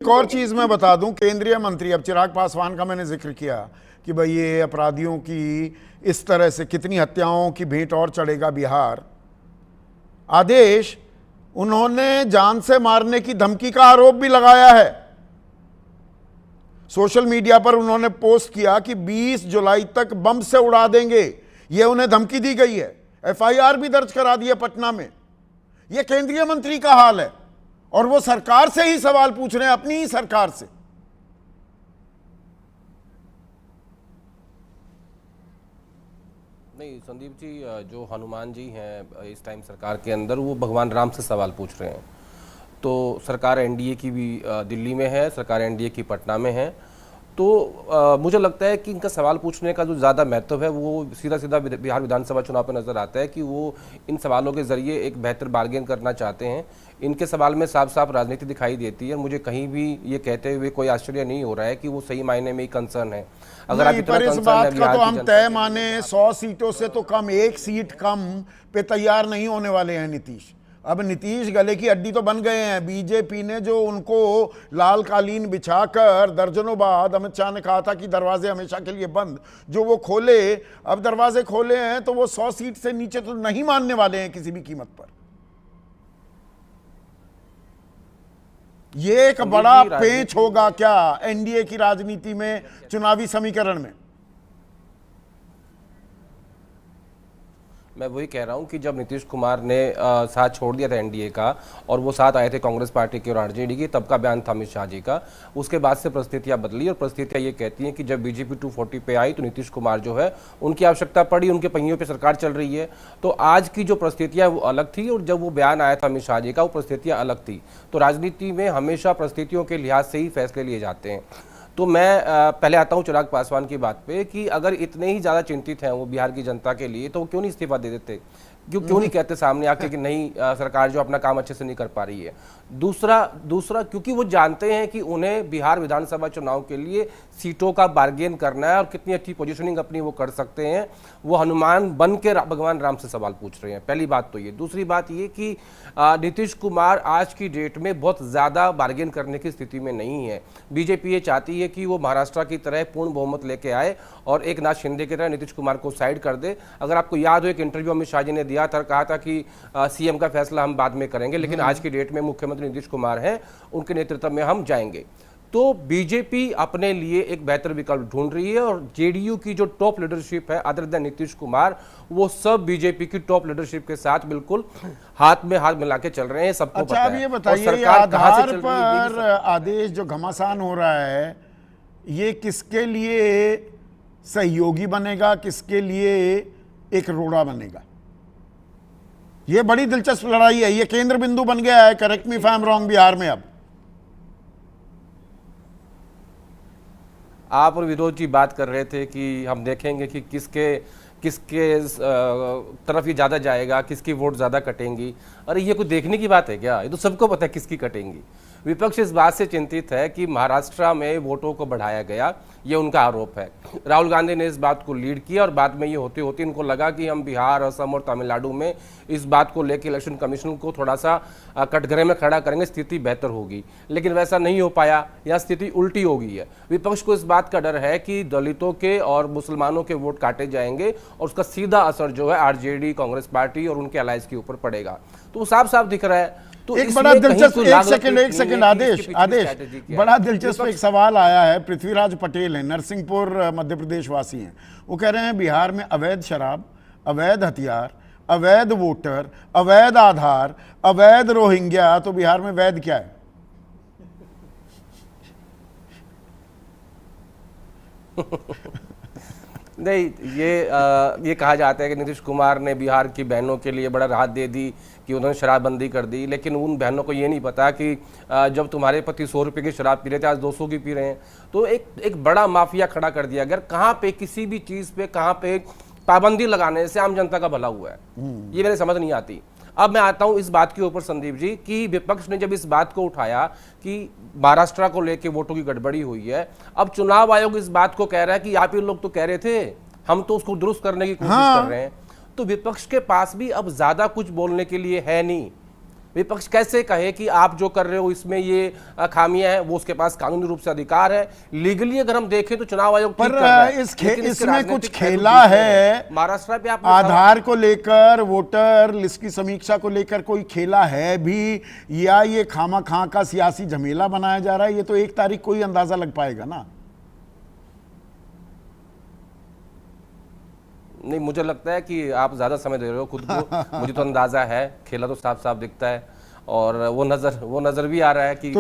एक और चीज मैं बता दूं, केंद्रीय मंत्री, अब चिराग पासवान का मैंने जिक्र किया कि भाई ये अपराधियों की इस तरह से कितनी हत्याओं की भेंट और चढ़ेगा बिहार। आदेश, उन्होंने जान से मारने की धमकी का आरोप भी लगाया है। सोशल मीडिया पर उन्होंने पोस्ट किया कि 20 जुलाई तक बम से उड़ा देंगे, यह उन्हें धमकी दी गई है। एफआईआर भी दर्ज करा दी है पटना में। यह केंद्रीय मंत्री का हाल है और वो सरकार से ही सवाल पूछ रहे हैं, अपनी ही सरकार से। नहीं संदीप जी, जो हनुमान जी हैं इस टाइम सरकार के अंदर, वो भगवान राम से सवाल पूछ रहे हैं। तो सरकार एनडीए की भी दिल्ली में है, सरकार एनडीए की पटना में है। तो मुझे लगता है कि इनका सवाल पूछने का जो ज़्यादा महत्व है वो सीधा सीधा बिहार विधानसभा चुनाव पर नज़र आता है कि वो इन सवालों के ज़रिए एक बेहतर बार्गेन करना चाहते हैं। इनके सवाल में साफ साफ राजनीति दिखाई देती है। मुझे कहीं भी ये कहते हुए कोई आश्चर्य नहीं हो रहा है कि वो सही मायने में ही कंसर्न है। अगर आप इतना इस बात का तो हम तय माने 100 सीटों से तो कम, एक सीट कम पे तैयार नहीं होने वाले हैं नीतीश। अब नीतीश गले की हड्डी तो बन गए हैं। बीजेपी ने जो उनको लाल कालीन बिछाकर दर्जनों बाद, अमित शाह ने कहा था कि दरवाजे हमेशा के लिए बंद, जो वो खोले, अब दरवाजे खोले हैं तो वो 100 सीट से नीचे तो नहीं मानने वाले हैं किसी भी कीमत पर। ये एक बड़ा पेंच होगा क्या एनडीए की राजनीति में, चुनावी समीकरण में? मैं वही कह रहा हूं कि जब नीतीश कुमार ने साथ छोड़ दिया था एनडीए का और वो साथ आए थे कांग्रेस पार्टी के और आरजेडी की, तब का बयान था अमित शाह जी का। उसके बाद से परिस्थितियां बदली और परिस्थितियां ये कहती हैं कि जब बीजेपी 240 पे आई तो नीतीश कुमार जो है उनकी आवश्यकता पड़ी, उनके पहियों पे सरकार चल रही है। तो आज की जो परिस्थितियां वो अलग थी और जब वो बयान आया था अमित शाह जी का वो परिस्थितियां अलग थी। तो राजनीति में हमेशा परिस्थितियों के लिहाज से ही फैसले लिए जाते हैं। तो मैं पहले आता हूं चिराग पासवान की बात पे कि अगर इतने ही ज़्यादा चिंतित हैं वो बिहार की जनता के लिए, तो क्यों नहीं इस्तीफा दे देते? क्यों नहीं कहते सामने आके कि नहीं, सरकार जो अपना काम अच्छे से नहीं कर पा रही है। दूसरा क्योंकि वो जानते हैं कि उन्हें बिहार विधानसभा चुनाव के लिए सीटों का बार्गेन करना है और कितनी अच्छी पोजीशनिंग अपनी वो कर सकते हैं। वो हनुमान बन के भगवान राम से सवाल पूछ रहे हैं। पहली बात तो ये। दूसरी बात ये कि नीतीश कुमार आज की डेट में बहुत ज़्यादा बार्गेन करने की स्थिति में नहीं है। बीजेपी ये चाहती है कि वो महाराष्ट्र की तरह पूर्ण बहुमत लेके आए और एक नाथ शिंदे की तरह नीतीश कुमार को साइड कर दे। अगर आपको याद हो, एक इंटरव्यू अमित शाह जी ने दिया था, कहा था कि सीएम का फैसला हम बाद में करेंगे, लेकिन आज की डेट में मुख्यमंत्री नीतीश कुमार हैं, उनके नेतृत्व में हम जाएंगे। तो बीजेपी अपने लिए एक बेहतर विकल्प ढूंढ रही है और जेडीयू की जो टॉप लीडरशिप है अदर देन नीतीश कुमार, वो सब बीजेपी की टॉप लीडरशिप के साथ बिल्कुल हाथ में हाथ मिला के चल रहे हैं। सबको पता है। अब ये बताइए, आधार पर आदेश जो घमासान हो रहा है, ये किसके लिए सहयोगी बनेगा, किसके लिए एक रोड़ा बनेगा? ये बड़ी दिलचस्प लड़ाई है। ये केंद्र बिंदु बन गया है, correct me if I am wrong, Bihar में। अब आप और विरोध जी बात कर रहे थे कि हम देखेंगे कि किसके तरफ ये ज़्यादा जाएगा, किसकी वोट ज़्यादा कटेंगी। अरे ये कोई देखने की बात है क्या? ये तो सबको पता है किसकी कटेंगी। विपक्ष इस बात से चिंतित है कि महाराष्ट्र में वोटों को बढ़ाया गया, ये उनका आरोप है। राहुल गांधी ने इस बात को लीड किया और बाद में ये होते होते इनको लगा कि हम बिहार, असम और तमिलनाडु में इस बात को लेकर इलेक्शन कमीशन को थोड़ा सा कटघरे में खड़ा करेंगे, स्थिति बेहतर होगी। लेकिन वैसा नहीं हो पाया, यह स्थिति उल्टी हो गई है। विपक्ष को इस बात का डर है कि दलितों के और मुसलमानों के वोट काटे जाएंगे और उसका सीधा असर जो है आरजेडी, कांग्रेस पार्टी और उनके अलायंस के ऊपर पड़ेगा। तो साफ साफ दिख रहा है। तो एक बड़ा दिलचस्प, एक सेकंड आदेश, बड़ा दिलचस्प एक सवाल आया है। पृथ्वीराज पटेल है, नरसिंहपुर मध्य प्रदेश वासी हैं। वो कह रहे हैं बिहार में अवैध शराब, अवैध हथियार, अवैध वोटर, अवैध आधार, अवैध रोहिंग्या, तो बिहार में वैध क्या है? नहीं, ये कहा जाता है कि नीतीश कुमार ने बिहार की बहनों के लिए बड़ा राहत दे दी कि उन्होंने शराबबंदी कर दी, लेकिन उन बहनों को ये नहीं पता कि जब तुम्हारे पति 100 रुपये की शराब पी रहे थे, आज 200 की पी रहे हैं। तो एक बड़ा माफिया खड़ा कर दिया। अगर कहाँ पे किसी भी चीज़ पे कहाँ पे पाबंदी लगाने से आम जनता का भला हुआ है, ये मेरे समझ नहीं आती। अब मैं आता हूं इस बात के ऊपर संदीप जी कि विपक्ष ने जब इस बात को उठाया कि महाराष्ट्र को लेकर वोटों की गड़बड़ी हुई है, अब चुनाव आयोग इस बात को कह रहा है कि आप ही लोग तो कह रहे थे, हम तो उसको दुरुस्त करने की कोशिश कर रहे हैं। तो विपक्ष के पास भी अब ज्यादा कुछ बोलने के लिए है नहीं। विपक्ष कैसे कहे कि आप जो कर रहे हो इसमें ये खामियां हैं? वो उसके पास कानूनी रूप से अधिकार है, लीगली अगर हम देखें तो चुनाव आयोग ठीक कर रहा है, लेकिन इसके इसमें कुछ राजनीतिक पहलू खेला दूसरे है। हैं। महाराष्ट्र पे आप आधार को लेकर, वोटर लिस्ट की समीक्षा को लेकर कोई खेला है भी, या ये खामा खां का सियासी झमेला बनाया जा रहा है? ये तो 1 तारीख को ही अंदाजा लग पाएगा ना। नहीं, मुझे लगता है कि आप ज्यादा समय दे रहे हो खुद को। मुझे तो अंदाजा है, खेला तो साफ साफ दिखता है, और वो नजर भी आ रहा है कि